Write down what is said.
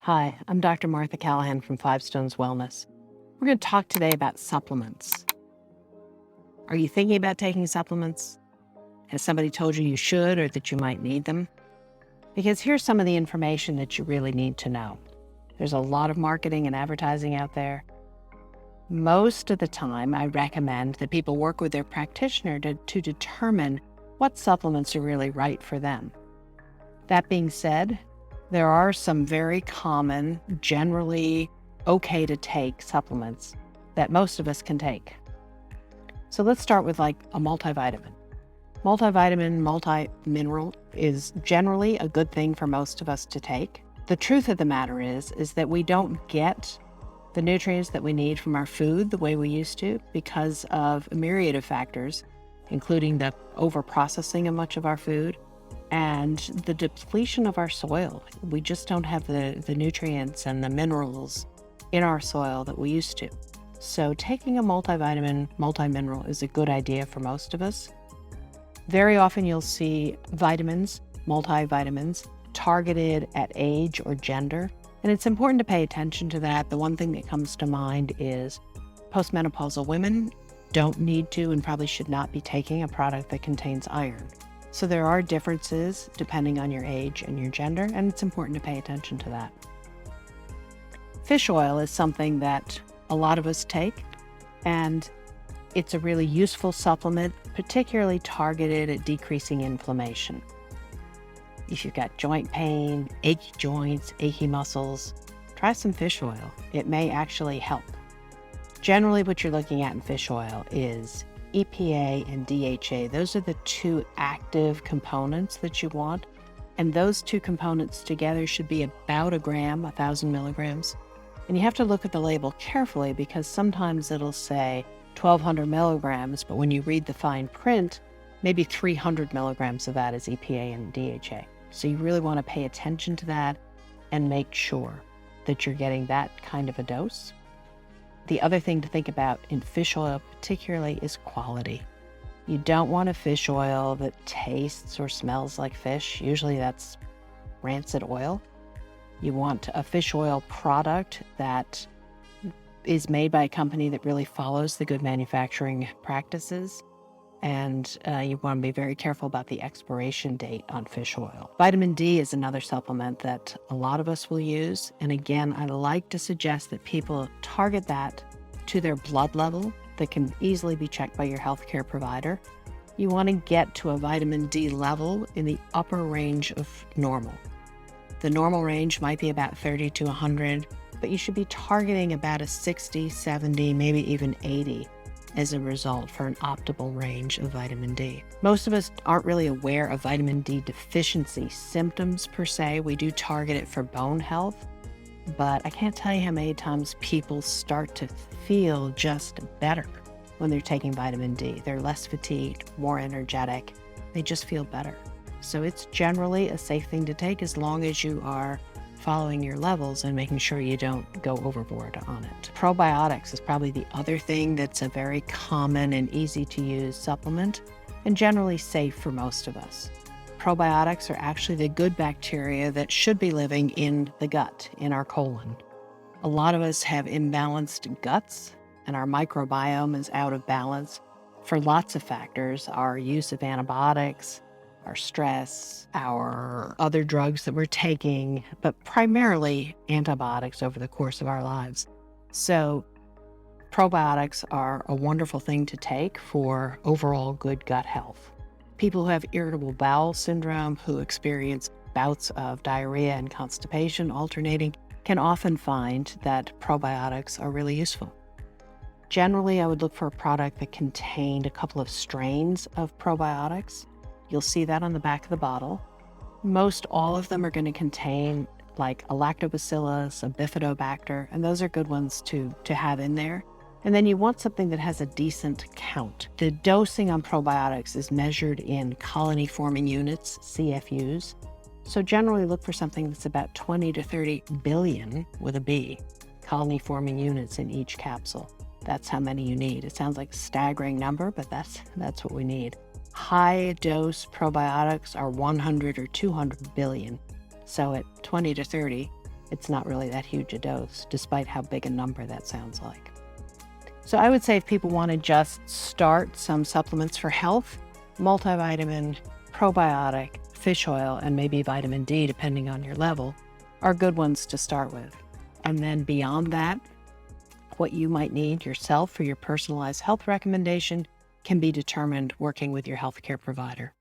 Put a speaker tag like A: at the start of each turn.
A: Hi, I'm Dr. Martha Calihan from Five Stones Wellness. We're going to talk today about supplements. Are you thinking about taking supplements? Has somebody told you you should or that you might need them? Because here's some of the information that you really need to know. There's a lot of marketing and advertising out there. Most of the time, I recommend that people work with their practitioner to determine what supplements are really right for them. That being said, there are some very common, generally okay to take supplements that most of us can take. So let's start with like a multivitamin. Multivitamin, multi-mineral is generally a good thing for most of us to take. The truth of the matter is that we don't get the nutrients that we need from our food the way we used to because of a myriad of factors, including the over-processing of much of our food and the depletion of our soil. We just don't have the nutrients and the minerals in our soil that we used to. So taking a multivitamin, multimineral is a good idea for most of us. Very often you'll see vitamins, multivitamins, targeted at age or gender. And it's important to pay attention to that. The one thing that comes to mind is postmenopausal women don't need to and probably should not be taking a product that contains iron. So there are differences depending on your age and your gender, and it's important to pay attention to that. Fish oil is something that a lot of us take, and it's a really useful supplement, particularly targeted at decreasing inflammation. If you've got joint pain, achy joints, achy muscles, try some fish oil. It may actually help. Generally, what you're looking at in fish oil is EPA and DHA. Those are the two active components that you want. And those two components together should be about a gram, 1,000 milligrams. And you have to look at the label carefully because sometimes it'll say 1,200 milligrams, but when you read the fine print, maybe 300 milligrams of that is EPA and DHA. So you really want to pay attention to that and make sure that you're getting that kind of a dose. The other thing to think about in fish oil particularly is quality. You don't want a fish oil that tastes or smells like fish. Usually that's rancid oil. You want a fish oil product that is made by a company that really follows the good manufacturing practices. And you want to be very careful about the expiration date on fish oil. Vitamin D is another supplement that a lot of us will use. And again, I like to suggest that people target that to their blood level that can easily be checked by your healthcare provider. You want to get to a vitamin D level in the upper range of normal. The normal range might be about 30 to 100, but you should be targeting about a 60, 70, maybe even 80. As a result for an optimal range of vitamin D. Most of us aren't really aware of vitamin D deficiency symptoms per se. We do target it for bone health, but I can't tell you how many times people start to feel just better when they're taking vitamin D. They're less fatigued, more energetic. They just feel better. So it's generally a safe thing to take as long as you are following your levels and making sure you don't go overboard on it. Probiotics is probably the other thing that's a very common and easy to use supplement and generally safe for most of us. Probiotics are actually the good bacteria that should be living in the gut, in our colon. A lot of us have imbalanced guts and our microbiome is out of balance for lots of factors. Our use of antibiotics, our stress, our other drugs that we're taking, but primarily antibiotics over the course of our lives. So probiotics are a wonderful thing to take for overall good gut health. People who have irritable bowel syndrome, who experience bouts of diarrhea and constipation alternating, can often find that probiotics are really useful. Generally, I would look for a product that contained a couple of strains of probiotics. You'll see that on the back of the bottle. Most all of them are going to contain like a lactobacillus, a bifidobacter, and those are good ones to have in there. And then you want something that has a decent count. The dosing on probiotics is measured in colony-forming units, CFUs. So generally look for something that's about 20 to 30 billion, with a B, colony-forming units in each capsule. That's how many you need. It sounds like a staggering number, but that's what we need. High-dose probiotics are 100 or 200 billion. So at 20 to 30, it's not really that huge a dose, despite how big a number that sounds like. So I would say if people want to just start some supplements for health, multivitamin, probiotic, fish oil, and maybe vitamin D, depending on your level, are good ones to start with. And then beyond that, what you might need yourself for your personalized health recommendation can be determined working with your healthcare provider.